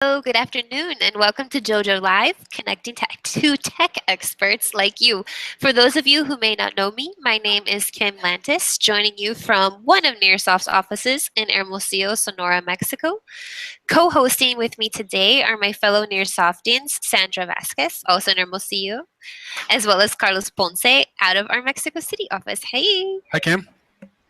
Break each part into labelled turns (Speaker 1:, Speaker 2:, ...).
Speaker 1: Hello, good afternoon, and welcome to Dojo Live, connecting to tech experts like you. For those of you who may not know me, my name is Kim Lantis, joining you from one of Nearsoft's offices in Hermosillo, Sonora, Mexico. Co-hosting with me today are my fellow Nearsoftians, Sandra Vasquez, also in Hermosillo, as well as Carlos Ponce out of our Mexico City office. Hey!
Speaker 2: Hi, Kim.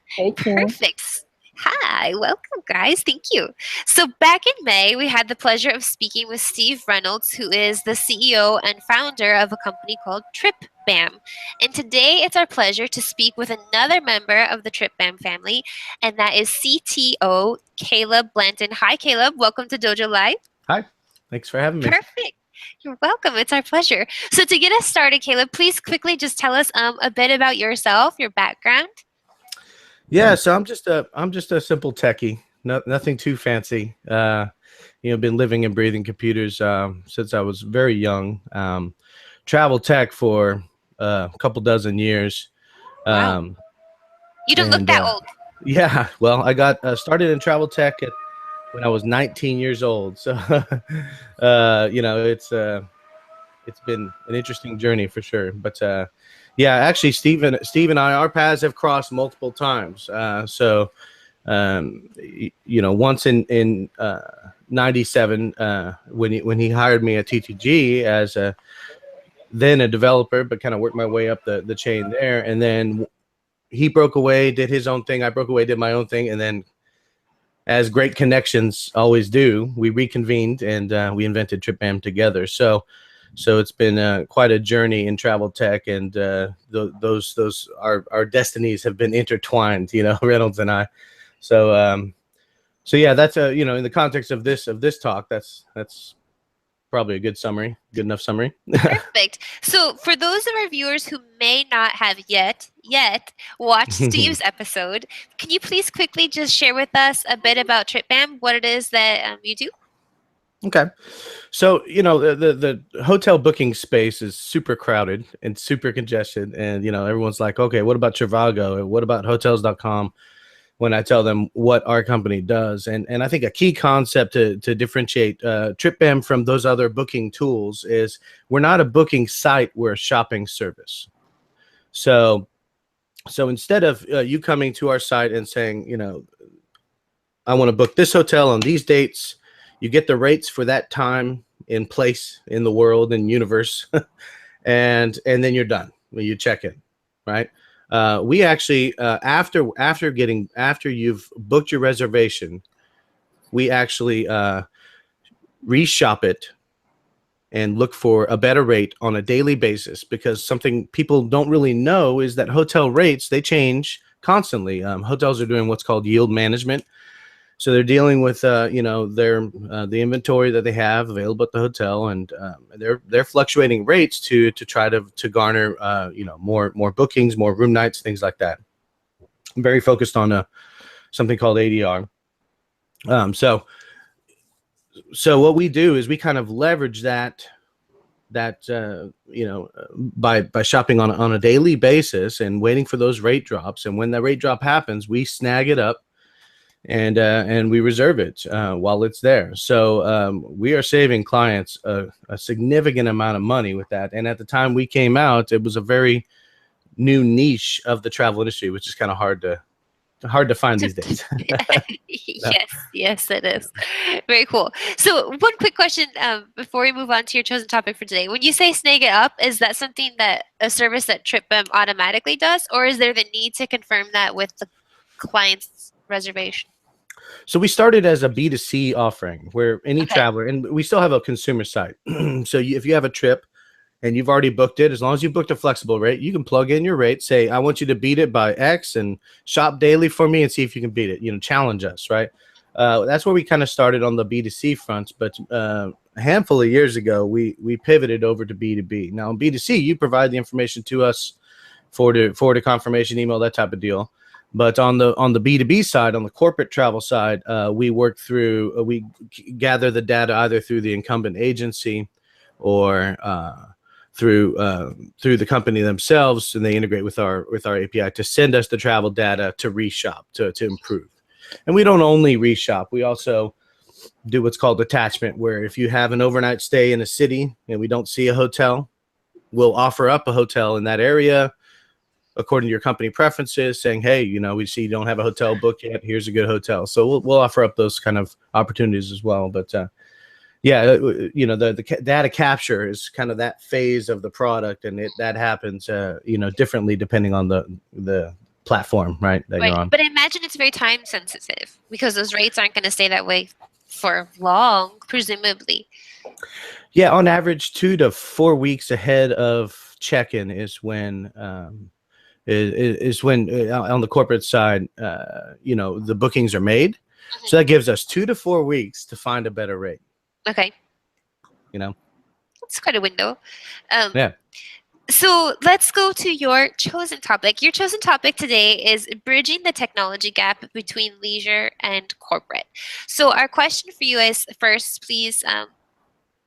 Speaker 3: Hey, Kim.
Speaker 1: Perfect. Hi, welcome, guys. Thank you. So, back in May, we had the pleasure of speaking with Steve Reynolds, who is the CEO and founder of a company called TRIPBAM. And today, it's our pleasure to speak with another member of the TRIPBAM family, and that is CTO Caleb Blanton. Hi, Caleb. Welcome to Dojo Live.
Speaker 4: Hi. Thanks for having me.
Speaker 1: Perfect. You're welcome. It's our pleasure. So, to get us started, Caleb, please quickly just tell us a bit about yourself, your background.
Speaker 4: Yeah, so I'm just a simple techie, nothing too fancy. Been living and breathing computers since I was very young. Travel tech for a couple dozen years.
Speaker 1: Wow. You don't look that old.
Speaker 4: Yeah, well, I got started in travel tech when I was 19 years old. So, it's been an interesting journey for sure. But yeah, actually, Steve and I, our paths have crossed multiple times. Once in '97 when he hired me at TTG as then a developer, but kind of worked my way up the chain there. And then he broke away, did his own thing. I broke away, did my own thing, and then, as great connections always do, we reconvened and we invented TRIPBAM together. So it's been quite a journey in travel tech, and our destinies have been intertwined, Reynolds and I. So yeah, that's in the context of this talk, that's probably a good enough summary.
Speaker 1: Perfect. So for those of our viewers who may not have yet watched Steve's episode, can you please quickly just share with us a bit about TRIPBAM, what it is that you do?
Speaker 4: Okay. So, the hotel booking space is super crowded and super congested. And, everyone's like, okay, what about Trivago? What about hotels.com? When I tell them what our company does. And I think a key concept to differentiate TRIPBAM from those other booking tools is we're not a booking site, we're a shopping service. So instead of you coming to our site and saying, I want to book this hotel on these dates, you get the rates for that time in place in the world and universe, and then you're done. You check in, right? We actually after you've booked your reservation, we actually reshop it and look for a better rate on a daily basis, because something people don't really know is that hotel rates, they change constantly. Hotels are doing what's called yield management. So they're dealing with the inventory that they have available at the hotel, and they're fluctuating rates to try to garner more bookings, more room nights, things like that. I'm very focused on something called ADR. So what we do is we kind of leverage that by shopping on a daily basis and waiting for those rate drops. And when that rate drop happens, we snag it up and we reserve it while it's there. So we are saving clients a significant amount of money with that. And at the time we came out, it was a very new niche of the travel industry, which is kind of hard to find these days.
Speaker 1: Yes, it is. Very cool. So one quick question before we move on to your chosen topic for today. When you say snag it up, is that something that a service that TRIPBAM automatically does, or is there the need to confirm that with the client's reservation?
Speaker 4: So we started as a B2C offering where any traveler, and we still have a consumer site. So if you have a trip and you've already booked it, as long as you booked a flexible rate, you can plug in your rate, say, I want you to beat it by X, and shop daily for me and see if you can beat it, challenge us, right? That's where we kind of started on the B2C front. But a handful of years ago, we pivoted over to B2B. Now, in B2C, you provide the information to us, forward a confirmation email, that type of deal. But on the B2B side, on the corporate travel side, we gather the data either through the incumbent agency or through the company themselves, and they integrate with our API to send us the travel data to reshop to improve. And we don't only reshop, we also do what's called attachment, where if you have an overnight stay in a city and we don't see a hotel, we'll offer up a hotel in that area according to your company preferences, saying, hey, you know, we see you don't have a hotel booked yet. Here's a good hotel. So we'll offer up those kind of opportunities as well. But yeah, you know, the data capture is kind of that phase of the product, and that happens, you know, differently depending on the platform, right, that you're on.
Speaker 1: But I imagine it's very time sensitive because those rates aren't going to stay that way for long, presumably.
Speaker 4: Yeah, on average, 2 to 4 weeks ahead of check-in is when is when on the corporate side, you know, the bookings are made. So that gives us 2 to 4 weeks to find a better rate.
Speaker 1: Okay.
Speaker 4: You know,
Speaker 1: it's quite a window.
Speaker 4: Yeah.
Speaker 1: So let's go to your chosen topic. Your chosen topic today is bridging the technology gap between leisure and corporate. So our question for you is, first, please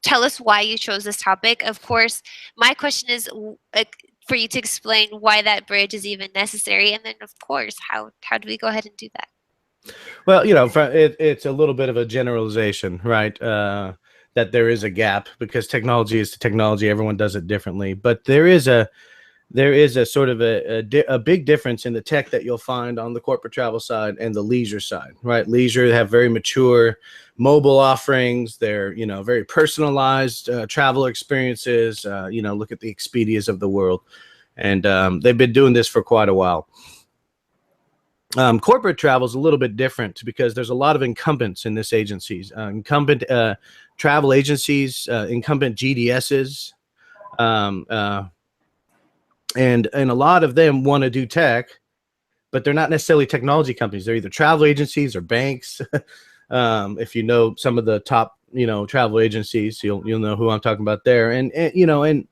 Speaker 1: tell us why you chose this topic. Of course, my question is for you to explain why that bridge is even necessary. And then, of course, how do we go ahead and do that?
Speaker 4: Well, you know, it's a little bit of a generalization, right? That there is a gap because technology is technology. Everyone does it differently. But there is a sort of a big difference in the tech that you'll find on the corporate travel side and the leisure side, right? Leisure have very mature mobile offerings. They're, you know, very personalized travel experiences. You know, look at the Expedias of the world. And they've been doing this for quite a while. Corporate travel is a little bit different because there's a lot of incumbents in this agencies, incumbent travel agencies, incumbent GDSs, and a lot of them want to do tech, but they're not necessarily technology companies. They're either travel agencies or banks. If you know some of the top, you know, travel agencies, you'll know who I'm talking about there. And you know, and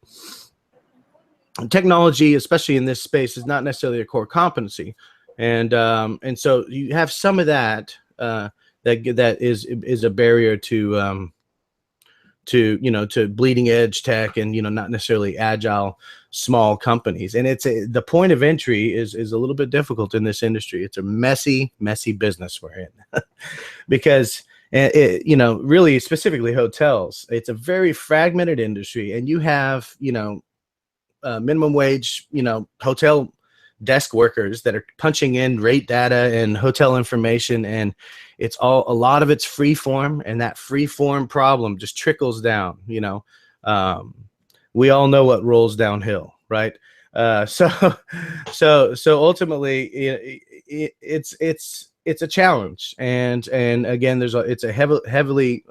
Speaker 4: technology, especially in this space, is not necessarily a core competency. And so you have some of that that is a barrier to you know, to bleeding edge tech and, you know, not necessarily agile small companies. And it's the point of entry is a little bit difficult in this industry. It's a messy business we're in because you know, really specifically hotels, it's a very fragmented industry, and you have, you know, minimum wage, you know, hotel desk workers that are punching in rate data and hotel information, and it's all, a lot of it's free form, and that free form problem just trickles down. You know, we all know what rolls downhill, right? So ultimately it's a challenge, and again, it's a heavily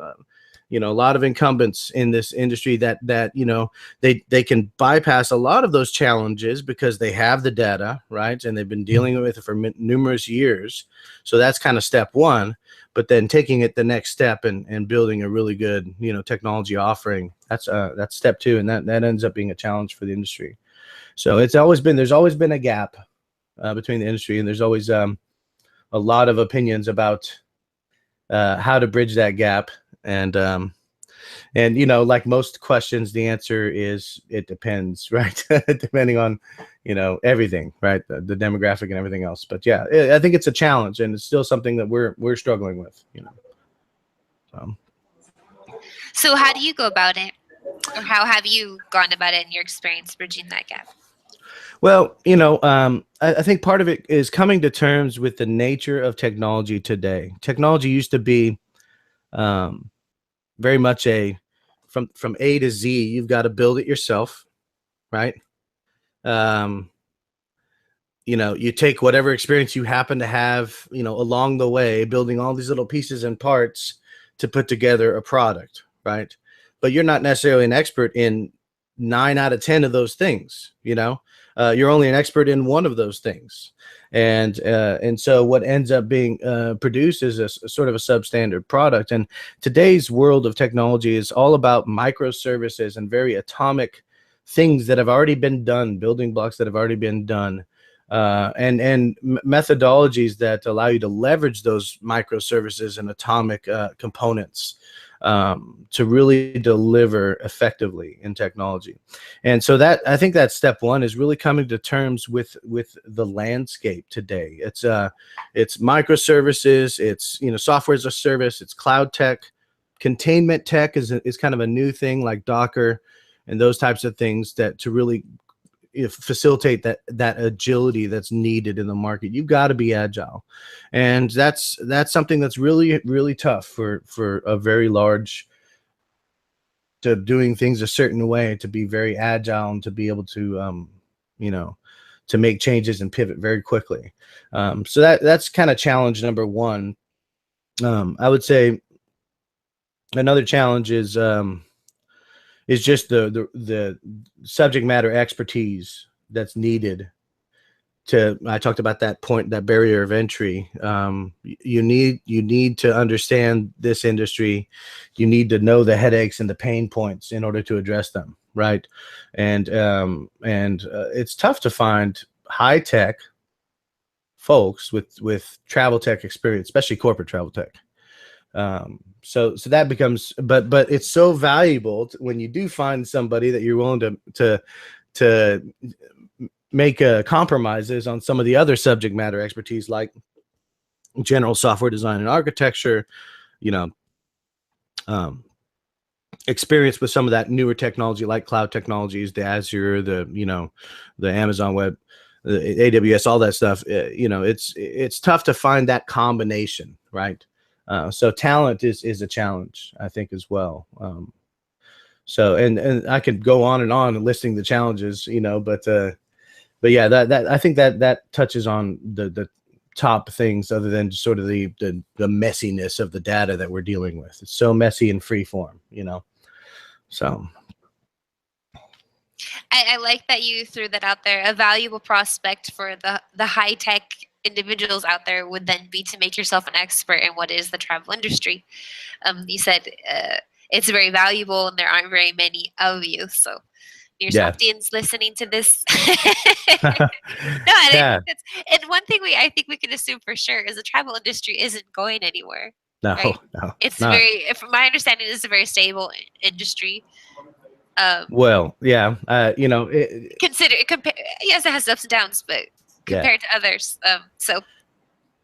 Speaker 4: you know, a lot of incumbents in this industry that you know, they can bypass a lot of those challenges because they have the data, right? And they've been dealing with it for numerous years. So that's kind of step one. But then taking it the next step and building a really good, you know, technology offering, that's step two, and that ends up being a challenge for the industry. So there's always been a gap between the industry, and there's always a lot of opinions about how to bridge that gap. And you know, like most questions, the answer is it depends, right? Depending on, you know, everything, right? The demographic and everything else. But yeah, I think it's a challenge, and it's still something that we're struggling with, you know.
Speaker 1: So how do you go about it, or how have you gone about it in your experience bridging that gap?
Speaker 4: Well, you know, I think part of it is coming to terms with the nature of technology today. Technology used to be very much from A to Z, you've got to build it yourself, right? You know, you take whatever experience you happen to have, you know, along the way, building all these little pieces and parts to put together a product, right? But you're not necessarily an expert in 9 out of 10 of those things, you know? You're only an expert in one of those things. And so what ends up being produced is a sort of a substandard product. And today's world of technology is all about microservices and very atomic things that have already been done, building blocks that have already been done, and methodologies that allow you to leverage those microservices and atomic components to really deliver effectively in technology. And so that, I think that step one is really coming to terms with the landscape today. It's microservices, it's, you know, software as a service, it's cloud tech, containment tech is kind of a new thing, like Docker and those types of things, that to really facilitate that agility that's needed in the market. You've got to be agile, and that's something that's really tough for a very large, to doing things a certain way, to be very agile and to be able to you know, to make changes and pivot very quickly. So that's kind of challenge number one. I would say another challenge is just the subject matter expertise that's needed. I talked about that point, that barrier of entry. You need to understand this industry. You need to know the headaches and the pain points in order to address them, right? And it's tough to find high tech folks with travel tech experience, especially corporate travel tech. So that becomes, but it's so valuable when you do find somebody that you're willing to make compromises on some of the other subject matter expertise, like general software design and architecture, you know, experience with some of that newer technology like cloud technologies, the Azure, the Amazon Web, the AWS, all that stuff. You know, it's tough to find that combination, right? So talent is a challenge, I think, as well. So and I could go on and on listing the challenges, you know, but yeah, that I think that touches on the top things, other than just sort of the messiness of the data that we're dealing with. It's so messy and free form, you know. So
Speaker 1: I like that you threw that out there. A valuable prospect for the high tech individuals out there would then be to make yourself an expert in what is the travel industry. You said it's very valuable, and there aren't very many of you. So your Softians listening to this. No, and and one thing I think we can assume for sure is the travel industry isn't going anywhere.
Speaker 4: No,
Speaker 1: right?
Speaker 4: no,
Speaker 1: it's
Speaker 4: not.
Speaker 1: from my understanding, it's a very stable industry.
Speaker 4: Well, yeah, you know,
Speaker 1: yes, it has ups and downs, but compared to others, so.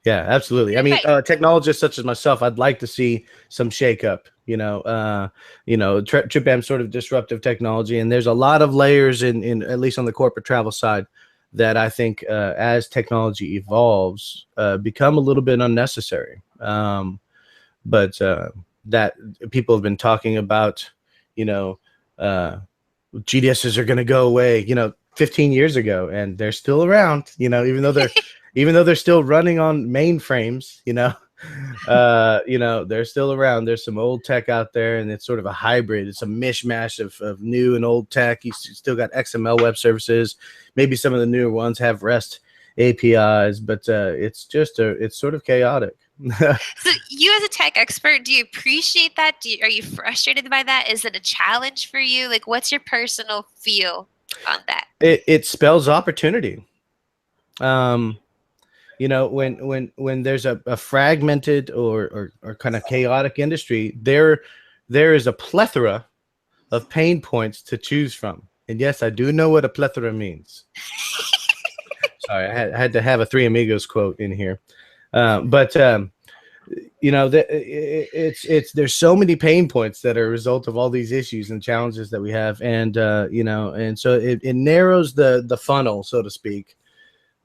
Speaker 4: Yeah, absolutely. I mean, technologists such as myself, I'd like to see some shakeup. You know, TRIPBAM sort of disruptive technology, and there's a lot of layers in at least on the corporate travel side that I think as technology evolves become a little bit unnecessary. But that people have been talking about, you know, GDSs are going to go away, you know, 15 years ago, and they're still around, you know, even though they're still running on mainframes, you know, they're still around. There's some old tech out there, and it's sort of a hybrid. It's a mishmash of new and old tech. You still got XML web services. Maybe some of the newer ones have REST APIs, but it's sort of chaotic.
Speaker 1: So you as a tech expert, do you appreciate that? Are you frustrated by that? Is it a challenge for you? Like, what's your personal feel on that?
Speaker 4: It spells opportunity. You know, when there's a fragmented or kind of chaotic industry, there is a plethora of pain points to choose from. And yes, I do know what a plethora means. Sorry, I had to have a Three Amigos quote in here. But you know, there's so many pain points that are a result of all these issues and challenges that we have, and you know, and so it narrows the funnel, so to speak,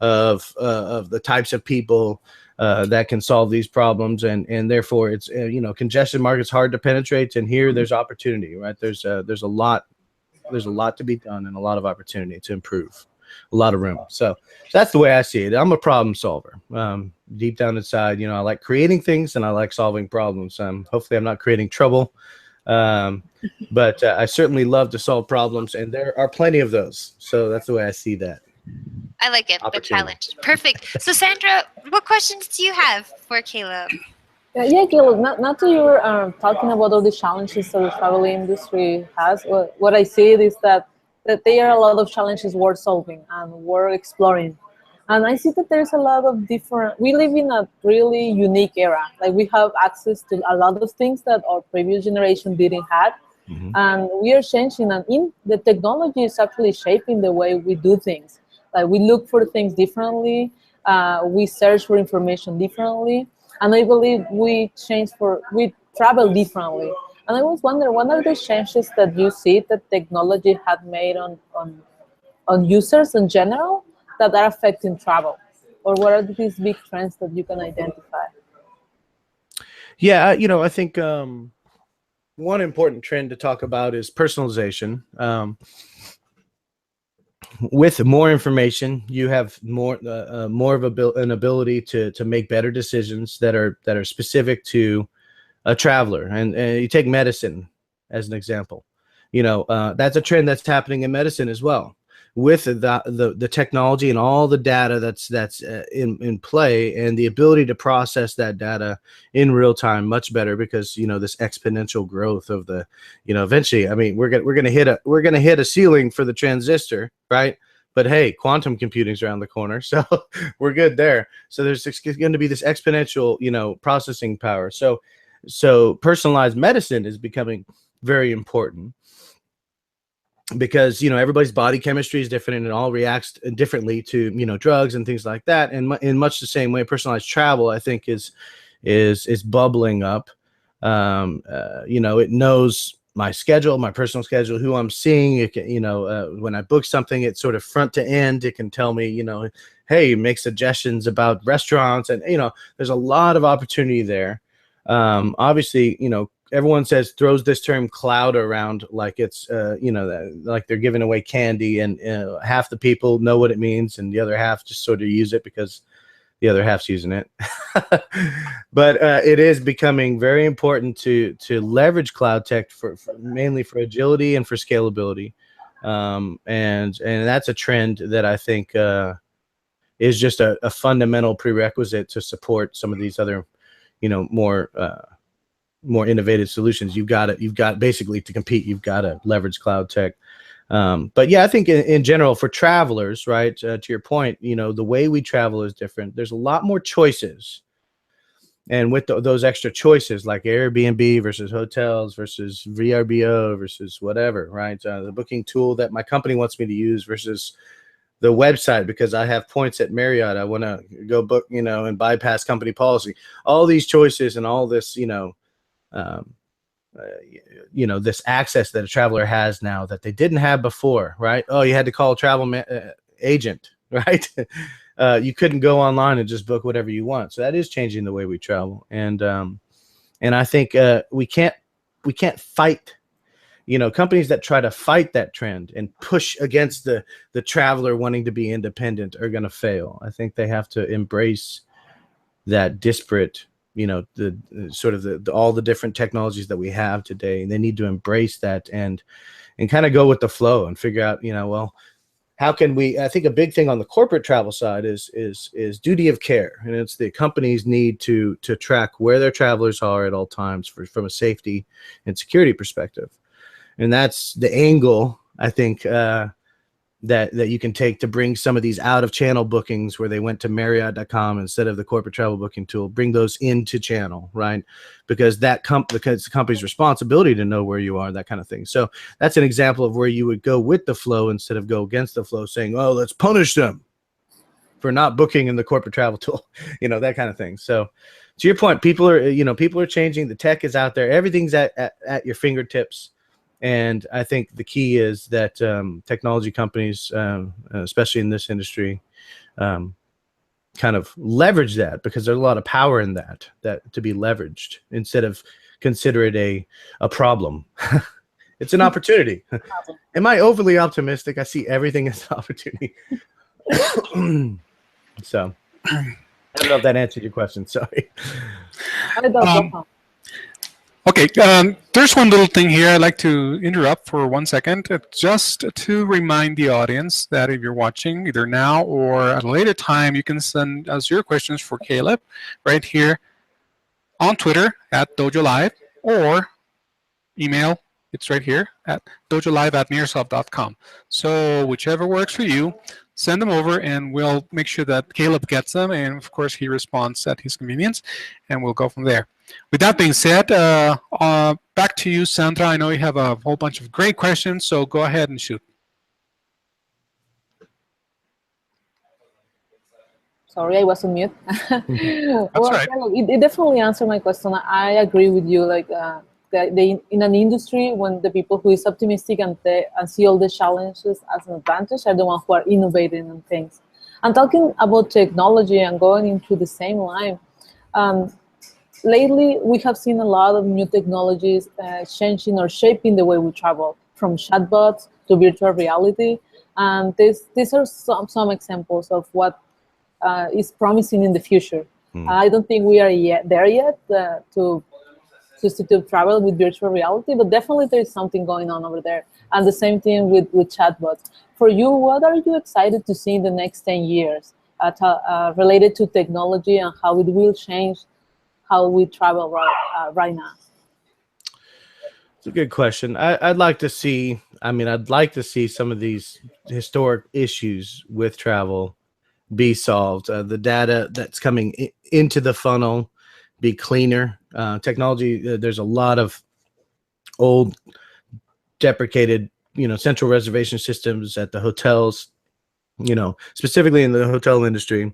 Speaker 4: of the types of people that can solve these problems, and therefore it's you know, congestion market's hard to penetrate, and here there's opportunity, right? There's a lot to be done and a lot of opportunity to improve, a lot of room. So that's the way I see it. I'm a problem solver. Deep down inside, you know, I like creating things and I like solving problems. Hopefully I'm not creating trouble, but I certainly love to solve problems, and there are plenty of those. So that's the way I see that.
Speaker 1: I like it. The challenge. Perfect. So Sandra, what questions do you have for Caleb?
Speaker 2: Yeah, Caleb, not that you're talking about all the challenges that the travel industry has. What I see is that there are a lot of challenges worth solving and worth exploring. And I see that there's a lot of different, we live in a really unique era. Like we have access to a lot of things that our previous generation didn't have.
Speaker 4: Mhm.
Speaker 2: And we are changing, and in the technology is actually shaping the way we do things. Like we look for things differently, we search for information differently, and I believe we travel differently. And I was wondering, what are the changes that you see that technology had made on users in general that are affecting travel? Or what are these big trends that you can identify?
Speaker 4: Yeah, I think one important trend to talk about is personalization. With more information, you have more of an ability to make better decisions that are specific to a traveler. And you take medicine as an example. That's a trend that's happening in medicine as well, with the technology and all the data that's in play, and the ability to process that data in real time much better, because this exponential growth of the eventually, I mean, we're gonna hit a ceiling for the transistor, right? But hey, quantum computing's around the corner, so we're good there. So there's going to be this exponential processing power. So personalized medicine is becoming very important, because everybody's body chemistry is different, and it all reacts differently to drugs and things like that. And in much the same way, personalized travel, I think, is bubbling up. It knows my schedule, my personal schedule, who I'm seeing. It can, when I book something, it's sort of front to end. It can tell me, hey, make suggestions about restaurants, and there's a lot of opportunity there. Obviously, everyone throws this term cloud around like it's like they're giving away candy, and half the people know what it means, and the other half just sort of use it because the other half's using it. But it is becoming very important to leverage cloud tech for mainly for agility and for scalability, and that's a trend that I think is just a fundamental prerequisite to support some of these other more innovative solutions. You've got basically, to compete, you've got to leverage cloud tech. But yeah, I think in general for travelers, right, to your point, the way we travel is different. There's a lot more choices. And with those extra choices, like Airbnb versus hotels versus VRBO versus whatever, right? The booking tool that my company wants me to use versus the website because I have points at Marriott. I want to go book, and bypass company policy. All these choices and all this, um, this access that a traveler has now that they didn't have before, right? Oh, you had to call a travel agent, right? You couldn't go online and just book whatever you want. So that is changing the way we travel, and I think we can't fight. Companies that try to fight that trend and push against the traveler wanting to be independent are going to fail. I think they have to embrace that disparate, the sort of the all the different technologies that we have today, and they need to embrace that and kind of go with the flow and figure out, well, how can we? I think a big thing on the corporate travel side is duty of care, and it's the companies need to track where their travelers are at all times from a safety and security perspective. And that's the angle, I think, that you can take to bring some of these out-of-channel bookings where they went to Marriott.com instead of the corporate travel booking tool, bring those into channel, right? Because because it's the company's responsibility to know where you are, that kind of thing. So that's an example of where you would go with the flow instead of go against the flow, saying, oh, let's punish them for not booking in the corporate travel tool, that kind of thing. So to your point, people are changing. The tech is out there. Everything's at your fingertips. And I think the key is that technology companies, especially in this industry, kind of leverage that, because there's a lot of power in that to be leveraged, instead of consider it a problem. It's an opportunity. Am I overly optimistic? I see everything as an opportunity. So I don't know if that answered your question. Sorry.
Speaker 3: Okay, there's one little thing here I'd like to interrupt for 1 second, just to remind the audience that if you're watching either now or at a later time, you can send us your questions for Caleb right here on Twitter at dojolive, or email It's right here at dojolive@nearsoft.com. So whichever works for you, send them over, and we'll make sure that Caleb gets them, and of course he responds at his convenience, and we'll go from there. With that being said, back to you, Sandra. I know you have a whole bunch of great questions, so go ahead and shoot.
Speaker 2: Sorry, I was on mute. Well,
Speaker 3: right.
Speaker 2: it definitely answered my question. I agree with you. Like, in an industry, when the people who is optimistic and see all the challenges as an advantage are the ones who are innovating on things. And talking about technology and going into the same line, lately we have seen a lot of new technologies changing or shaping the way we travel, from chatbots to virtual reality. And these are some examples of what is promising in the future. I don't think we are there yet to substitute travel with virtual reality, but definitely there is something going on over there. And the same thing with chatbots. For you, what are you excited to see in the next 10 years related to technology and how it will change how we travel right now?
Speaker 4: It's a good question. I'd like to see, I'd like to see some of these historic issues with travel be solved. The data that's coming into the funnel be cleaner. Technology, there's a lot of old deprecated, central reservation systems at the hotels, specifically in the hotel industry.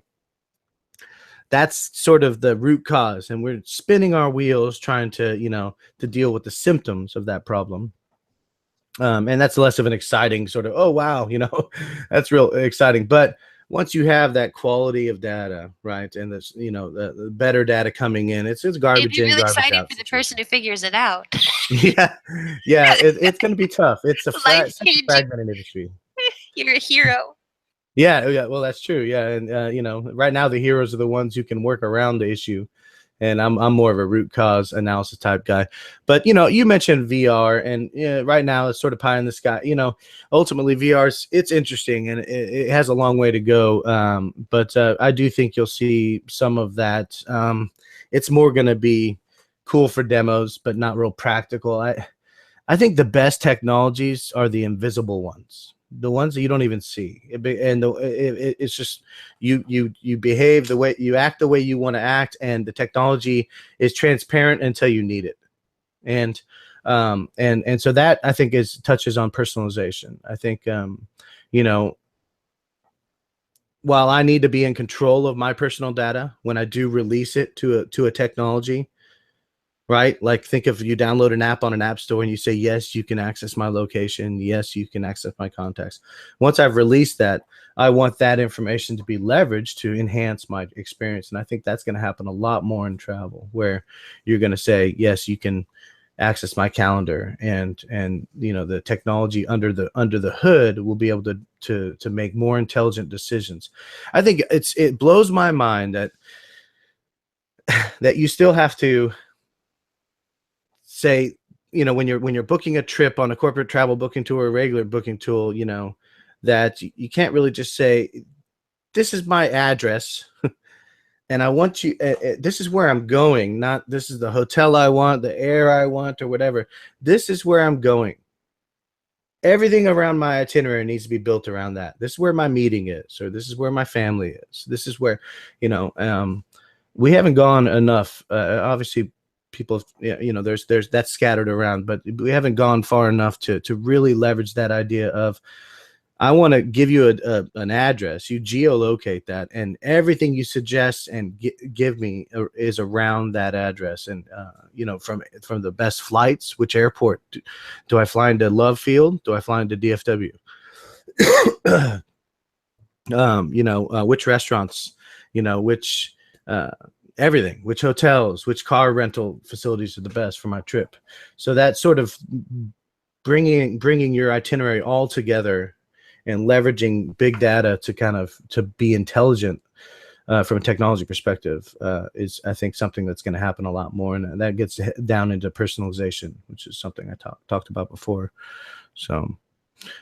Speaker 4: That's sort of the root cause, and we're spinning our wheels trying to, to deal with the symptoms of that problem. And that's less of an exciting sort of, oh, wow, that's real exciting. But once you have that quality of data, right, and this, the better data coming in, it's garbage
Speaker 1: It'd be
Speaker 4: in,
Speaker 1: really
Speaker 4: garbage
Speaker 1: exciting
Speaker 4: out.
Speaker 1: for the person who figures it out.
Speaker 4: yeah, it's going to be tough. It's a
Speaker 1: Life-changing.
Speaker 4: fragmented industry.
Speaker 1: You're a hero.
Speaker 4: Yeah, well, that's true. Yeah, and right now the heroes are the ones who can work around the issue. And I'm more of a root cause analysis type guy. But, you mentioned VR, and right now it's sort of pie in the sky. Ultimately it's interesting, and it has a long way to go. But I do think you'll see some of that. It's more going to be cool for demos, but not real practical. I think the best technologies are the invisible ones. The ones that you don't even see, it's just you behave the way you act, the way you want to act, and the technology is transparent until you need it, and so that I think touches on personalization. I think while I need to be in control of my personal data when I do release it to a technology. Right? Like, think of you download an app on an app store and you say, yes, you can access my location. Yes, you can access my contacts. Once I've released that, I want that information to be leveraged to enhance my experience. And I think that's going to happen a lot more in travel, where you're going to say, yes, you can access my calendar, and the technology under the hood will be able to make more intelligent decisions. I think it blows my mind that you still have to say, when you're booking a trip on a corporate travel booking tool or a regular booking tool, that you can't really just say, this is my address and I want you, this is where I'm going, not this is the hotel I want, the air I want, or whatever. This is where I'm going. Everything around my itinerary needs to be built around that. This is where my meeting is, or this is where my family is. This is where, we haven't gone enough. Obviously, people, there's that's scattered around, but we haven't gone far enough to really leverage that idea of, I want to give you an address, you geolocate that, and everything you suggest and give me is around that address. And from the best flights, which airport do I fly into? Love Field? Do I fly into DFW? Which restaurants? Which everything, which hotels, which car rental facilities are the best for my trip. So that sort of bringing your itinerary all together and leveraging big data to be intelligent from a technology perspective is, I think, something that's going to happen a lot more. And that gets down into personalization, which is something I talked about before. So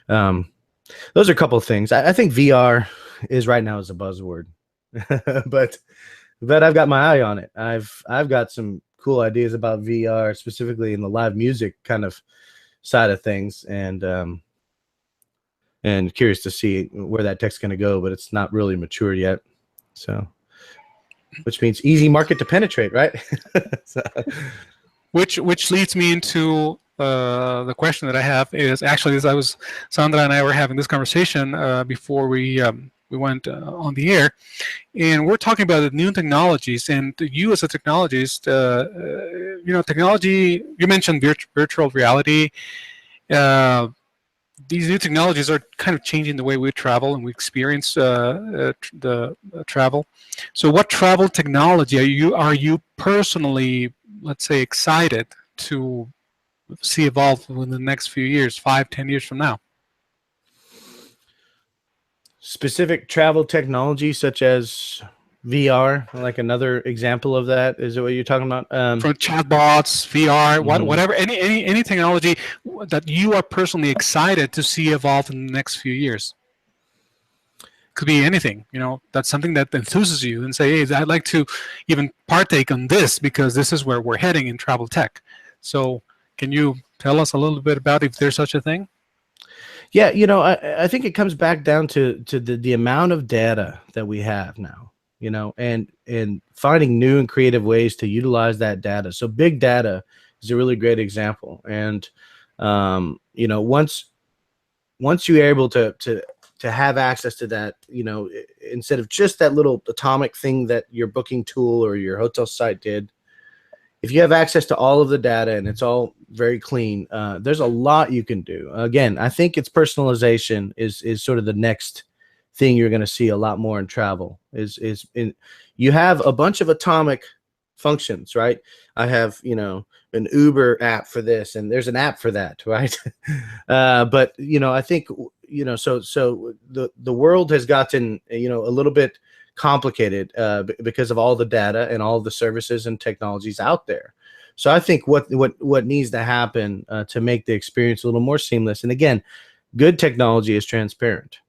Speaker 4: those are a couple of things. I think VR is right now is a buzzword, but I've got my eye on it. I've got some cool ideas about VR, specifically in the live music kind of side of things, and curious to see where that tech's going to go, but it's not really matured yet. So, which means easy market to penetrate, right? So,
Speaker 3: which leads me into the question that I have is actually, as I was, Sandra and I were having this conversation before we went on the air, and we're talking about the new technologies. And you, as a technologist, technology. You mentioned virtual reality. These new technologies are kind of changing the way we travel and we experience the travel. So, what travel technology are you personally, let's say, excited to see evolve within the next few years, 5-10 years from now?
Speaker 4: Specific travel technology such as VR, like another example of that, is it what you're talking about?
Speaker 3: From chatbots, VR, whatever, any technology that you are personally excited to see evolve in the next few years. Could be anything, that's something that enthuses you and say, hey, I'd like to even partake on this because this is where we're heading in travel tech. So can you tell us a little bit about if there's such a thing?
Speaker 4: Yeah, I think it comes back down to the amount of data that we have now, and finding new and creative ways to utilize that data. So big data is a really great example. And, once you're able to have access to that, instead of just that little atomic thing that your booking tool or your hotel site did, if you have access to all of the data and it's all very clean, there's a lot you can do. Again, I think it's personalization is sort of the next thing you're going to see a lot more in travel. You have a bunch of atomic functions, right? I have, an Uber app for this, and there's an app for that, right? But I think so the world has gotten a little bit complicated because of all the data and all the services and technologies out there. So I think what needs to happen to make the experience a little more seamless, and again, good technology is transparent,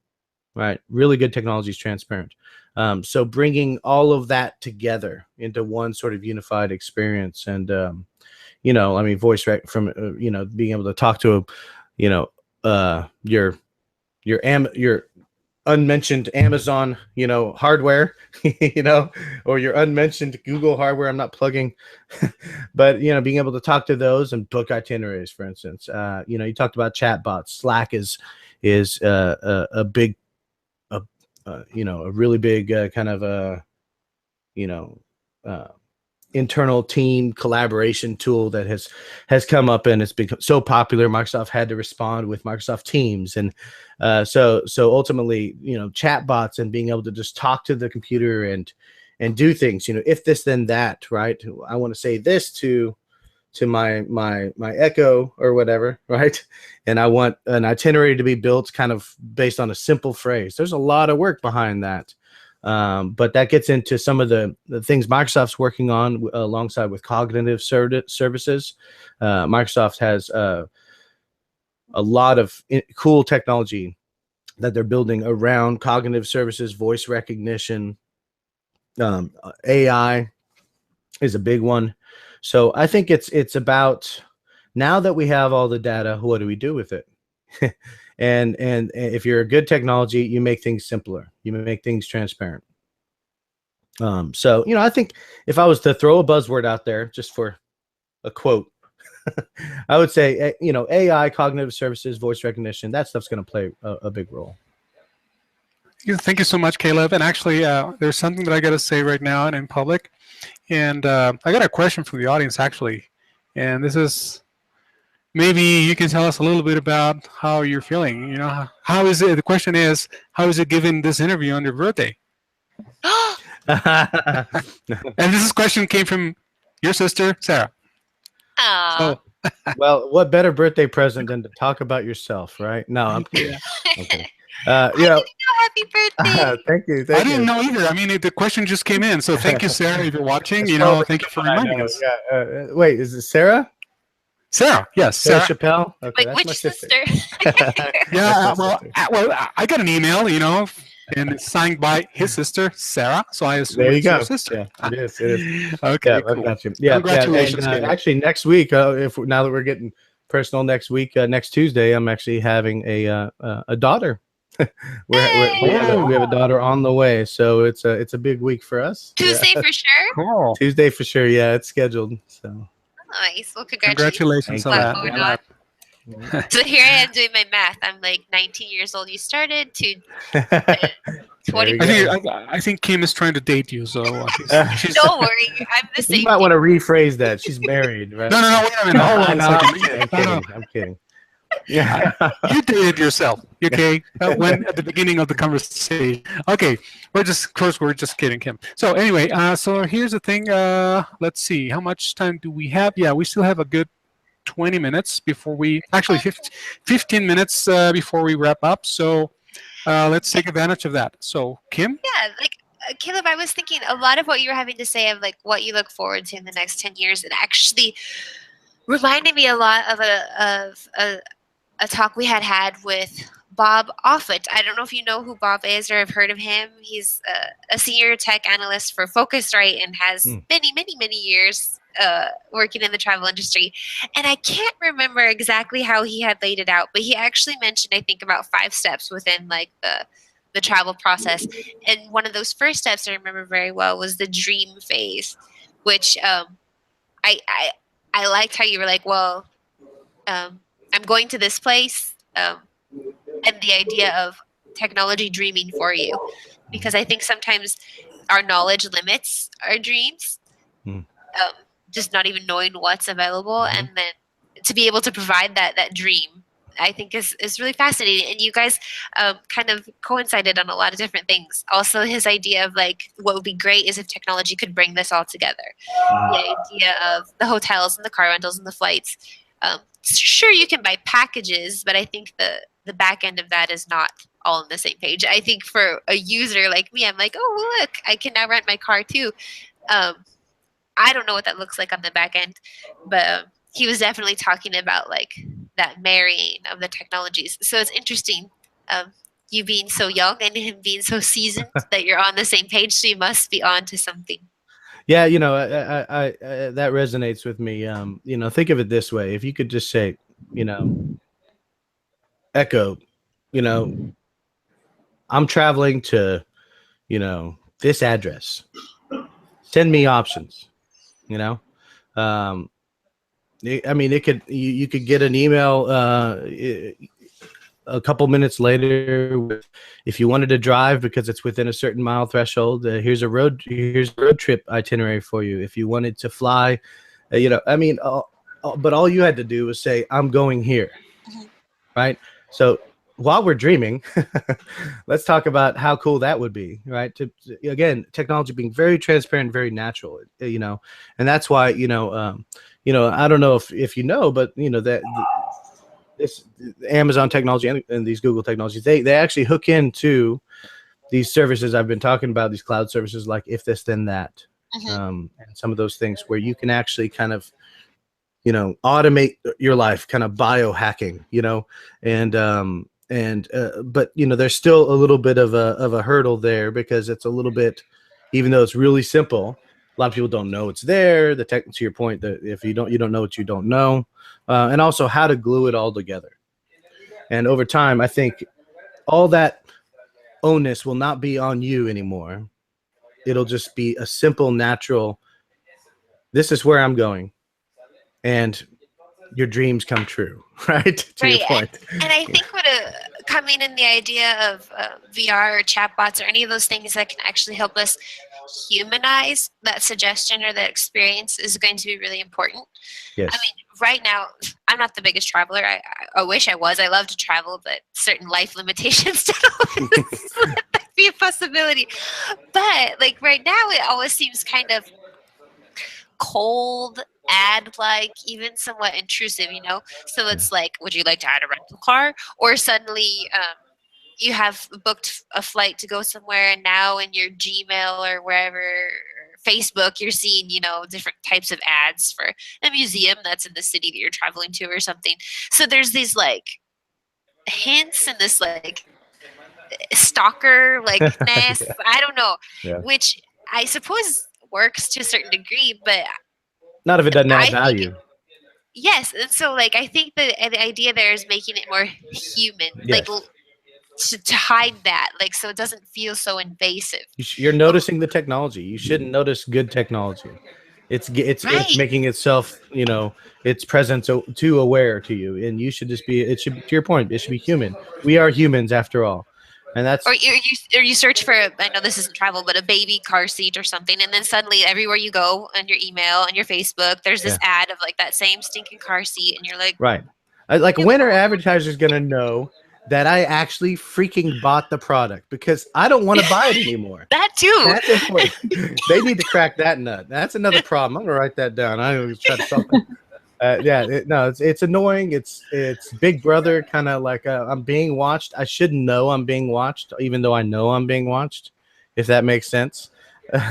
Speaker 4: right? Really good technology is transparent. So bringing all of that together into one sort of unified experience, and voice rec from being able to talk to your unmentioned Amazon, hardware, or your unmentioned Google hardware. I'm not plugging, but being able to talk to those and book itineraries, for instance. You talked about chatbots. Slack is a big, a really big kind of internal team collaboration tool that has come up, and it's become so popular. Microsoft had to respond with Microsoft Teams, and so ultimately, chatbots and being able to just talk to the computer and do things. If this then that, right? I want to say this to my Echo or whatever, right? And I want an itinerary to be built kind of based on a simple phrase. There's a lot of work behind that. But that gets into some of the things Microsoft's working on alongside with cognitive services. Microsoft has a lot of cool technology that they're building around cognitive services, voice recognition. AI is a big one. So I think it's about, now that we have all the data, what do we do with it? And if you're a good technology, you make things simpler. You make things transparent. So, I think if I was to throw a buzzword out there just for a quote, I would say, AI, cognitive services, voice recognition, that stuff's going to play a big role.
Speaker 3: Thank you so much, Caleb. And actually, there's something that I got to say right now and in public. And I got a question from the audience, actually. And this is, maybe you can tell us a little bit about how you're feeling. How is it? The question is, how is it given this interview on your birthday? And this question came from your sister, Sarah.
Speaker 1: Aww.
Speaker 4: So, well, what better birthday present than to talk about yourself, right? No, I'm kidding. Okay.
Speaker 1: I didn't know happy birthday.
Speaker 4: Thank you.
Speaker 3: I didn't know either. I mean, the question just came in. So thank you, Sarah, if you're watching. Thank you for reminding us.
Speaker 4: Yeah. Wait, is it Sarah?
Speaker 3: Sarah, yes,
Speaker 4: Sarah Chappelle. Okay,
Speaker 1: like,
Speaker 4: that's
Speaker 1: which
Speaker 4: my sister.
Speaker 3: Yeah, well, I got an email, and it's signed by his sister, Sarah. So I assume
Speaker 4: there you
Speaker 3: it's
Speaker 4: go.
Speaker 3: your sister.
Speaker 4: Yeah, it is.
Speaker 3: Okay,
Speaker 4: yeah,
Speaker 3: cool.
Speaker 4: got you. Yeah,
Speaker 3: Congratulations.
Speaker 4: and, actually, next week, now that we're getting personal next week. Next Tuesday, I'm actually having a daughter. We have a daughter on the way, so it's a big week for us.
Speaker 1: Tuesday for sure.
Speaker 3: Cool.
Speaker 4: Tuesday for sure. Yeah, it's scheduled. So
Speaker 1: Nice. Well,
Speaker 3: Congratulations
Speaker 1: congratulations.
Speaker 3: on
Speaker 1: A
Speaker 3: that.
Speaker 1: lot going
Speaker 3: Yeah.
Speaker 1: on. So here I am doing my math. I'm like 19 years old. You started to
Speaker 4: there
Speaker 1: 20.
Speaker 4: you go.
Speaker 3: I think Kim is trying to date you, so she's.
Speaker 1: Don't worry, I'm the
Speaker 4: You
Speaker 1: same.
Speaker 4: might want to rephrase that. She's married, right?
Speaker 3: No, wait a minute. Hold on a
Speaker 4: No,
Speaker 3: second.
Speaker 4: I'm kidding. Yeah.
Speaker 3: You dated yourself, okay? When at the beginning of the conversation. Okay, we're just kidding, Kim. So anyway, so here's the thing. Let's see, how much time do we have? Yeah, we still have a good 20 minutes before we actually 15 minutes before we wrap up. So let's take advantage of that. So Kim.
Speaker 1: Yeah, like Caleb, I was thinking a lot of what you were having to say of like what you look forward to in the next 10 years. It actually reminded me a lot of a talk we had with Bob Offit. I don't know if you know who Bob is or have heard of him. He's a senior tech analyst for Focusrite and has many years working in the travel industry. And I can't remember exactly how he had laid it out, but he actually mentioned, I think, about 5 steps within like the travel process. And one of those first steps I remember very well was the dream phase, which I liked how you were like, well, I'm going to this place, and the idea of technology dreaming for you, because I think sometimes our knowledge limits our dreams, just not even knowing what's available, and then to be able to provide that dream, I think is really fascinating. And you guys kind of coincided on a lot of different things. Also, his idea of like what would be great is if technology could bring this all together. The idea of the hotels and the car rentals and the flights. Sure, you can buy packages, but I think the back end of that is not all on the same page. I think for a user like me, I'm like, oh, look, I can now rent my car too. I don't know what that looks like on the back end, but he was definitely talking about like that marrying of the technologies. So it's interesting, you being so young and him being so seasoned that you're on the same page. So you must be on to something.
Speaker 4: Yeah, you know, I that resonates with me. You know, think of it this way: if you could just say, you know, Echo, you know, I'm traveling to, you know, this address. Send me options. You know, I mean, it could you could get an email a couple minutes later if you wanted to drive because it's within a certain mile threshold. Here's a road trip itinerary for you. If you wanted to fly, you know, I mean, but all you had to do was say, "I'm going here," right? So while we're dreaming, let's talk about how cool that would be, right? Again, technology being very transparent, very natural, you know, and that's why, you know, I don't know if you know, but you know that this Amazon technology and these Google technologies, they actually hook into these services I've been talking about, these cloud services like If This Then That, and some of those things where you can actually kind of, you know, automate your life, kind of biohacking, you know, but you know, there's still a little bit of a hurdle there because it's a little bit, even though it's really simple, a lot of people don't know it's there. To your point, that if you don't know what you don't know, and also how to glue it all together. And over time, I think all that onus will not be on you anymore. It'll just be a simple, natural, this is where I'm going. And your dreams come true, right? To your point.
Speaker 1: And I think what coming in the idea of VR or chatbots or any of those things that can actually help us humanize that suggestion or that experience is going to be really important.
Speaker 4: Yes.
Speaker 1: I mean, right now, I'm not the biggest traveler. I wish I was. I love to travel, but certain life limitations don't let that be a possibility. But like right now, it always seems kind of cold, ad-like, even somewhat intrusive, you know? So it's like, would you like to add a rental car? Or suddenly you have booked a flight to go somewhere, and now in your Gmail or wherever, Facebook, you're seeing, you know, different types of ads for a museum that's in the city that you're traveling to or something. So there's these like hints and this like stalker likeness, I don't know, which I suppose works to a certain degree, but
Speaker 4: not if it doesn't add value.
Speaker 1: yes, and so like I think the idea there is making it more human, like
Speaker 4: Yes.
Speaker 1: to hide that, like so it doesn't feel so invasive.
Speaker 4: You're noticing the technology. You shouldn't notice good technology. It's
Speaker 1: Right.
Speaker 4: making itself, its presence too aware to you, and you should just be. It should be, to your point. It should be human. We are humans after all, and
Speaker 1: Or
Speaker 4: that's
Speaker 1: you search for, I know this isn't travel, but a baby car seat or something, and then suddenly everywhere you go on your email, on your Facebook, there's this
Speaker 4: yeah,
Speaker 1: ad of like that same stinking car seat, and you're like,
Speaker 4: right. Like,
Speaker 1: "Ew."
Speaker 4: when are advertisers gonna know that I actually freaking bought the product? Because I don't want to buy it anymore.
Speaker 1: That too.
Speaker 4: That's important. They need to crack that nut. That's another problem. I'm gonna write that down. I'm gonna try to solve it. No, it's annoying. It's Big Brother, kind of like I'm being watched. I shouldn't know I'm being watched, even though I know I'm being watched. If that makes sense.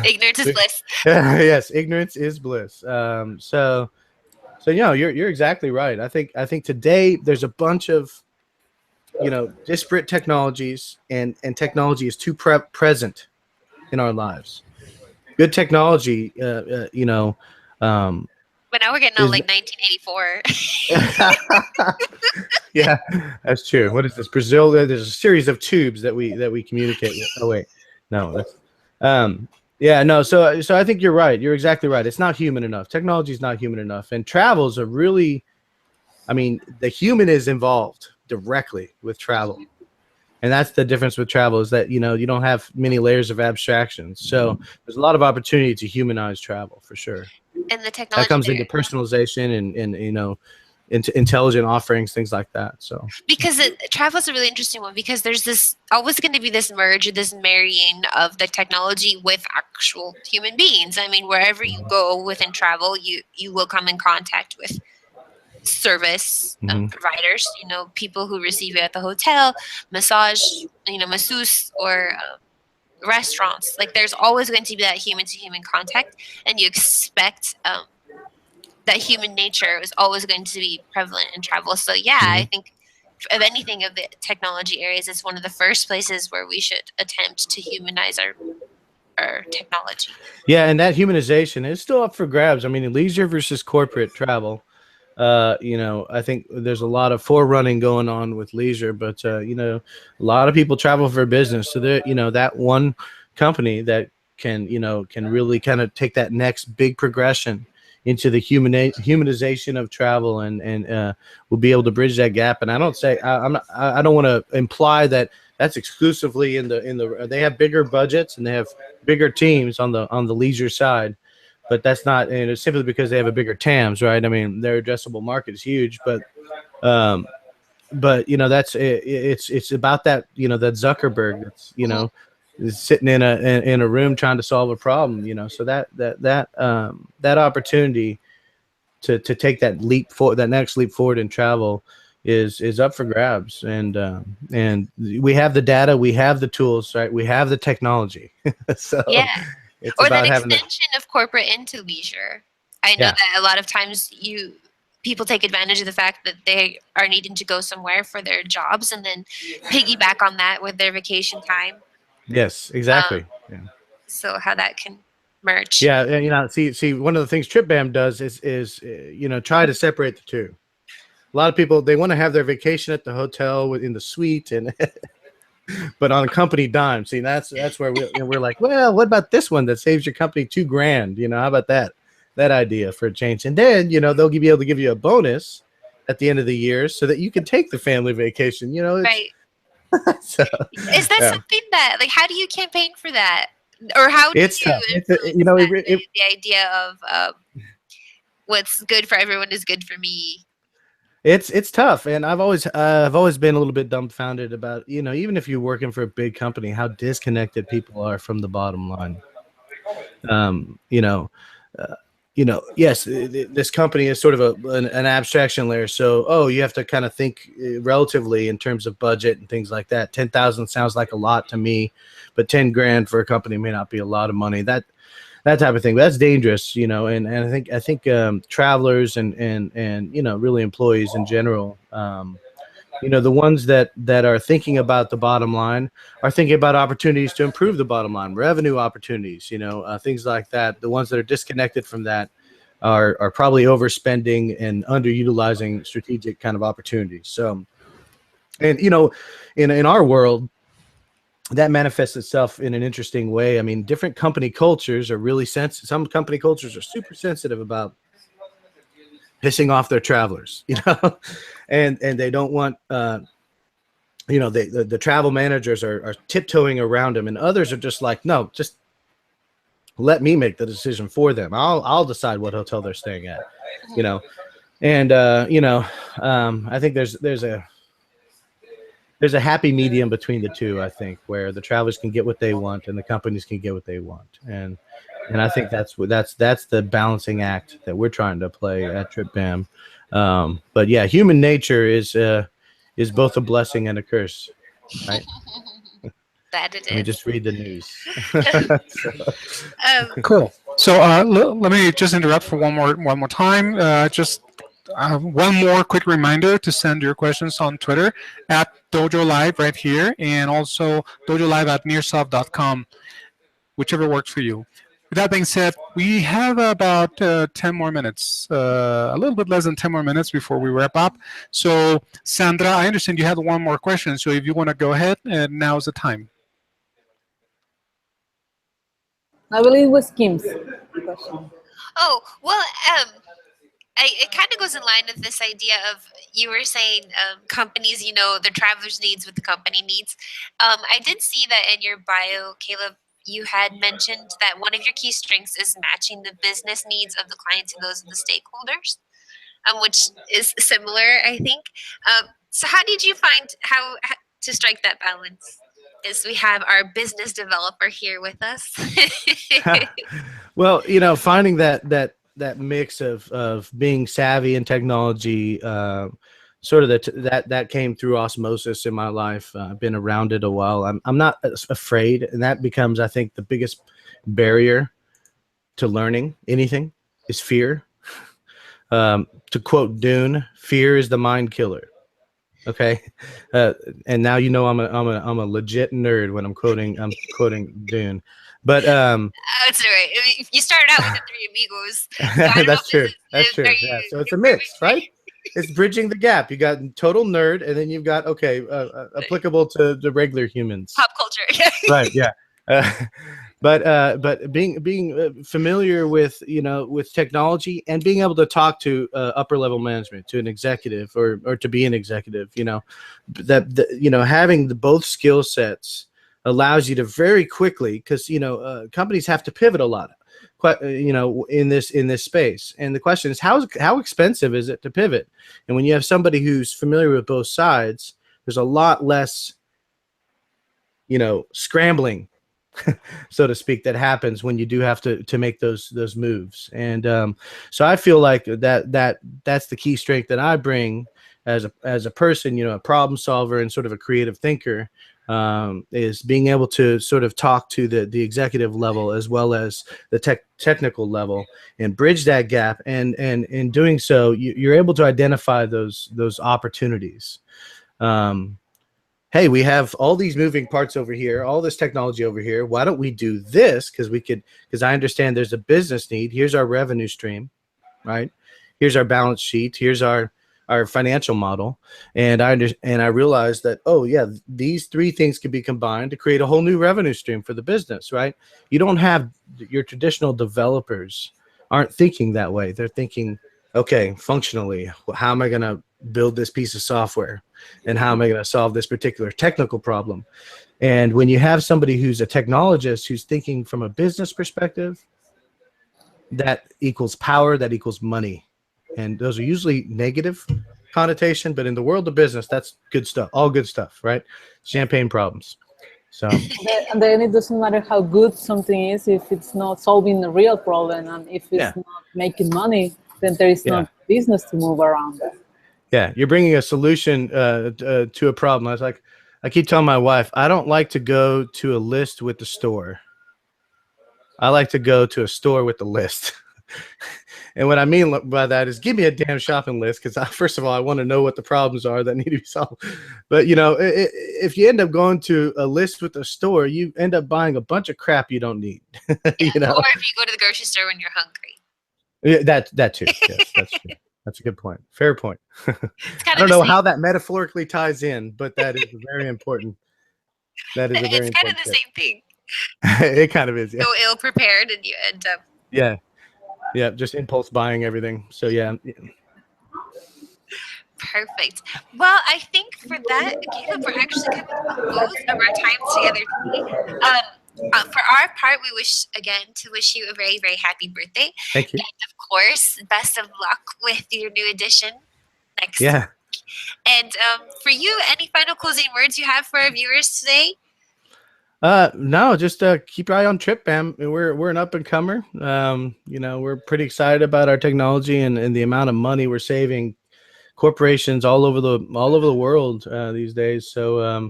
Speaker 1: Ignorance is bliss.
Speaker 4: Yes, ignorance is bliss. So you're exactly right. I think today there's a bunch of disparate technologies, and technology is too present in our lives. Good technology,
Speaker 1: But now we're getting on
Speaker 4: is
Speaker 1: like 1984.
Speaker 4: yeah, that's true. What is this? Brazil. There's a series of tubes that we communicate with. Oh wait, no, that's yeah, no. So I think you're right. You're exactly right. It's not human enough. Technology is not human enough, and travels are really. I mean, the human is involved directly with travel, and that's the difference with travel, is that you don't have many layers of abstractions. So there's a lot of opportunity to humanize travel for sure.
Speaker 1: And the
Speaker 4: That
Speaker 1: technology
Speaker 4: comes into
Speaker 1: there,
Speaker 4: personalization and into intelligent offerings, things like that. So
Speaker 1: because travel is a really interesting one, because there's this always going to be this merge, this marrying of the technology with actual human beings. I mean, wherever you go within travel, you will come in contact with service
Speaker 4: mhm.
Speaker 1: providers, people who receive you at the hotel, massage, masseuse, or restaurants. Like there's always going to be that human to human contact, and you expect that human nature is always going to be prevalent in travel. So yeah, I
Speaker 4: Mhm.
Speaker 1: think of anything of the technology areas, it's one of the first places where we should attempt to humanize our technology.
Speaker 4: Yeah, and that humanization is still up for grabs. I mean, leisure versus corporate travel. I think there's a lot of forerunning going on with leisure, but a lot of people travel for business. So there, that one company that can really kind of take that next big progression into the humanization of travel, and will be able to bridge that gap. And I don't say I don't want to imply that that's exclusively in the they have bigger budgets and they have bigger teams on the leisure side, but that's not, and it's simply because they have a bigger TAMS, right? I mean, their addressable market is huge, um, but that's it's about that, that Zuckerberg that's
Speaker 1: Mhm.
Speaker 4: is sitting in a room trying to solve a problem, so that opportunity to take that leap forward, that next leap forward in travel is up for grabs, and we have the data, we have the tools, right? We have the technology, so
Speaker 1: Yeah,
Speaker 4: it's
Speaker 1: or that
Speaker 4: about having the
Speaker 1: extension of corporate into leisure. I know
Speaker 4: yeah.
Speaker 1: that a lot of times people take advantage of the fact that they are needing to go somewhere for their jobs, and then piggyback on that with their vacation time.
Speaker 4: Yes,
Speaker 1: Um,
Speaker 4: exactly. Yeah.
Speaker 1: so how that can merge.
Speaker 4: Yeah, and see, one of the things TripBAM does is try to separate the two. A lot of people, they want to have their vacation at the hotel in the suite, and but on a company dime. See, that's where we're like, well, what about this one that saves your company $2,000? How about that idea for a change? And then they'll be able to give you a bonus at the end of the year so that you can take the family vacation. It's
Speaker 1: Right.
Speaker 4: so
Speaker 1: Is that
Speaker 4: yeah,
Speaker 1: something that, like, how do you campaign for that? Or how do
Speaker 4: it's
Speaker 1: you
Speaker 4: tough.
Speaker 1: influence that, the idea of what's good for everyone is good for me?
Speaker 4: It's tough, and I've always been a little bit dumbfounded about even if you're working for a big company, how disconnected people are from the bottom line. Um, you know, yes, this company is sort of an abstraction layer. So, you have to kind of think relatively in terms of budget and things like that. 10,000 sounds like a lot to me, but 10 grand for a company may not be a lot of money. That type of thing. But that's dangerous, and I think travelers and really employees in general, the ones that are thinking about the bottom line are thinking about opportunities to improve the bottom line, revenue opportunities, things like that. The ones that are disconnected from that are probably overspending and underutilizing strategic kind of opportunities. So, and you know, in our world, that manifests itself in an interesting way. I mean, different company cultures are really sensitive. Some company cultures are super sensitive about pissing off their travelers, you know, and they don't want, you know, the travel managers are tiptoeing around them, and others are just like, no, just let me make the decision for them. I'll decide what hotel they're staying at, you know, and you know, I think there's a happy medium between the two, I think, where the travelers can get what they want and the companies can get what they want. And I think that's the balancing act that we're trying to play at TRIPBAM. But yeah, human nature is both a blessing and a curse, right?
Speaker 1: That it
Speaker 4: Let me
Speaker 1: is.
Speaker 4: just read the news.
Speaker 3: Cool. So let me just interrupt for one more time. Just one more quick reminder to send your questions on Twitter at dojolive right here, and also dojolive at nearsoft.com, whichever works for you. With that being said, we have about 10 more minutes, a little bit less than 10 more minutes before we wrap up. So, Sandra, I understand you had one more question. So, if you want to go ahead, now's the time.
Speaker 2: I believe it was Kim's question.
Speaker 1: Oh, well, it kind of goes in line with this idea of you were saying companies, you know, the traveler's needs with the company needs. I did see that in your bio, Caleb, you had mentioned that one of your key strengths is matching the business needs of the client to those of the stakeholders, which is similar, I think. So how did you find how to strike that balance? Is we have our business developer here with us.
Speaker 4: Well, you know, finding that mix of being savvy in technology, sort of that came through osmosis in my life. I've been around it a while. I'm not afraid, and that becomes, I think, the biggest barrier to learning anything is fear. To quote Dune, fear is the mind killer. Okay, and now you know I'm a legit nerd when I'm quoting Dune, but
Speaker 1: That's right. You started out with the Three Amigos. So
Speaker 4: that's true. That's true. Yeah, so it's a mix, right? It's bridging the gap. You got total nerd, and then you've got applicable to the regular humans.
Speaker 1: Pop culture.
Speaker 4: Right. Yeah. But being familiar with with technology and being able to talk to upper level management, to an executive or to be an executive, having both skill sets allows you to very quickly, because companies have to pivot a lot, in this space. And the question is, how expensive is it to pivot? And when you have somebody who's familiar with both sides, there's a lot less scrambling, so to speak, that happens when you do have to make those moves. And so I feel like that's the key strength that I bring as a person, a problem solver and sort of a creative thinker, is being able to sort of talk to the executive level as well as the technical level and bridge that gap. And in doing so, you're able to identify those opportunities. Hey, we have all these moving parts over here, all this technology over here. Why don't we do this? Because I understand there's a business need. Here's our revenue stream, right? Here's our balance sheet. Here's our financial model. And I realized that, oh yeah, these three things can be combined to create a whole new revenue stream for the business, right? You don't have your traditional developers aren't thinking that way. They're thinking, okay, functionally, how am I going to build this piece of software, and how am I going to solve this particular technical problem? And when you have somebody who's a technologist who's thinking from a business perspective, that equals power, that equals money. And those are usually negative connotation, but in the world of business, that's good stuff, all good stuff, right? Champagne problems. So
Speaker 2: and then it doesn't matter how good something is if it's not solving the real problem, and if it's not making money, then there is no business to move around.
Speaker 4: Yeah, you're bringing a solution to a problem. I keep telling my wife, I don't like to go to a list with the store. I like to go to a store with the list. And what I mean by that is, give me a damn shopping list, because first of all, I want to know what the problems are that need to be solved. But if you end up going to a list with a store, you end up buying a bunch of crap you don't need.
Speaker 1: Or if you go to the grocery store when you're hungry.
Speaker 4: Yeah, that too. Yes, that's true. That's a good point. Fair point.
Speaker 1: It's
Speaker 4: I
Speaker 1: kind
Speaker 4: don't
Speaker 1: of
Speaker 4: know
Speaker 1: the
Speaker 4: how that metaphorically ties in, but that is very important. That is a
Speaker 1: same.
Speaker 4: very
Speaker 1: It's kind of
Speaker 4: important
Speaker 1: the
Speaker 4: tip.
Speaker 1: same thing.
Speaker 4: It kind of is. Yeah.
Speaker 1: Go ill prepared, and you end up.
Speaker 4: Yeah. Yeah. Just impulse buying everything. So yeah.
Speaker 1: Perfect. Well, I think for that, Caleb, we're actually coming to the close of our time together today. For our part, we wish you a very, very happy birthday.
Speaker 4: Thank you.
Speaker 1: And of course, best of luck with your new edition next
Speaker 4: Yeah.
Speaker 1: week. And for you, any final closing words you have for our viewers today?
Speaker 4: No, just keep your eye on TRIPBAM. We're an up and comer. We're pretty excited about our technology and the amount of money we're saving corporations all over the world these days. So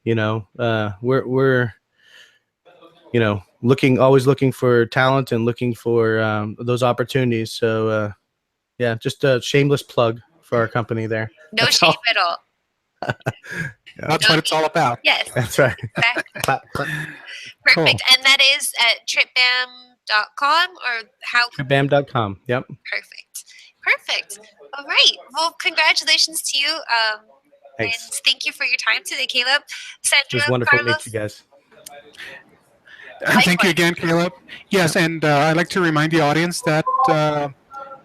Speaker 4: we're always looking for talent and looking for those opportunities. So yeah, just a shameless plug for our company there.
Speaker 1: No
Speaker 4: That's
Speaker 1: shame
Speaker 4: all.
Speaker 1: at all.
Speaker 3: That's what it's all about.
Speaker 1: Yes.
Speaker 4: That's right.
Speaker 1: Exactly.
Speaker 3: Cool.
Speaker 1: Perfect. And that is at tripbam.com or how?
Speaker 4: TRIPBAM.com. Yep.
Speaker 1: Perfect. All right. Well, congratulations to you. And
Speaker 4: Thanks.
Speaker 1: thank you for your time today, Caleb.
Speaker 4: It was
Speaker 1: Sandra,
Speaker 4: wonderful to
Speaker 1: Carlos.
Speaker 4: meet you guys.
Speaker 3: Thank you again, Caleb. Yes, and I'd like to remind the audience that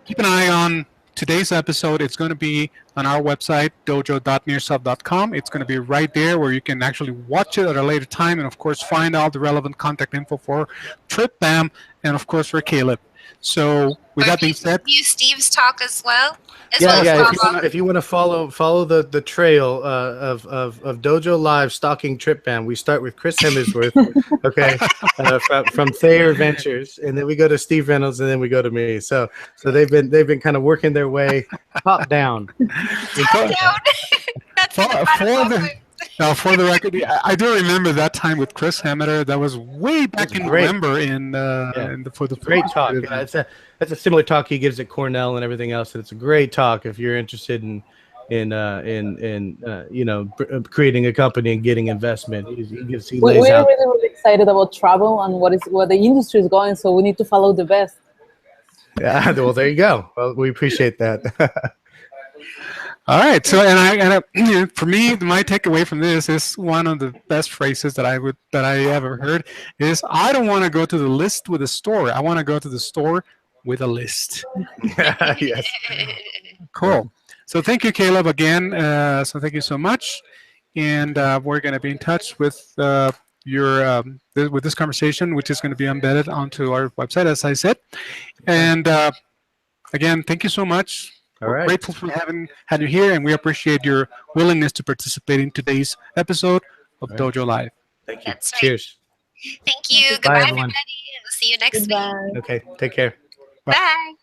Speaker 3: keep an eye on today's episode. It's going to be on our website, dojo.nearself.com. It's going to be right there where you can actually watch it at a later time and, of course, find out the relevant contact info for TRIPBAM and, of course, for Caleb. So with that being said,
Speaker 1: view Steve's talk as well.
Speaker 4: If you want to follow the trail of Dojo Live stalking TRIPBAM, we start with Chris Hemsworth, okay, from Thayer Ventures, and then we go to Steve Reynolds, and then we go to me. So they've been kind of working their way top down.
Speaker 1: That's
Speaker 3: for the record, I do remember that time with Chris Hameter. That was way back in November for the
Speaker 4: great talk. Yeah, that's a similar talk he gives at Cornell and everything else, and it's a great talk if you're interested in creating a company and getting investment. He lays
Speaker 2: we're
Speaker 4: out.
Speaker 2: really excited about travel and where the industry is going. So we need to follow the best.
Speaker 4: Yeah, well, there you go. Well, we appreciate that.
Speaker 3: All right. So, for me, my takeaway from this is one of the best phrases that I ever heard is, I don't want to go to the list with a store. I want to go to the store with a list.
Speaker 4: Yes.
Speaker 3: Cool. So thank you, Caleb, again. So thank you so much. And we're going to be in touch with with this conversation, which is going to be embedded onto our website, as I said. And again, thank you so much.
Speaker 4: All
Speaker 3: We're
Speaker 4: right.
Speaker 3: grateful for having had you here, and we appreciate your willingness to participate in today's episode of Dojo Live.
Speaker 4: Thank you.
Speaker 1: That's right.
Speaker 4: Cheers.
Speaker 1: Thank you.
Speaker 4: Bye,
Speaker 1: Goodbye,
Speaker 4: everyone.
Speaker 1: everybody. We'll see you next week.
Speaker 2: Goodbye.
Speaker 4: Okay. Take care.
Speaker 1: Bye.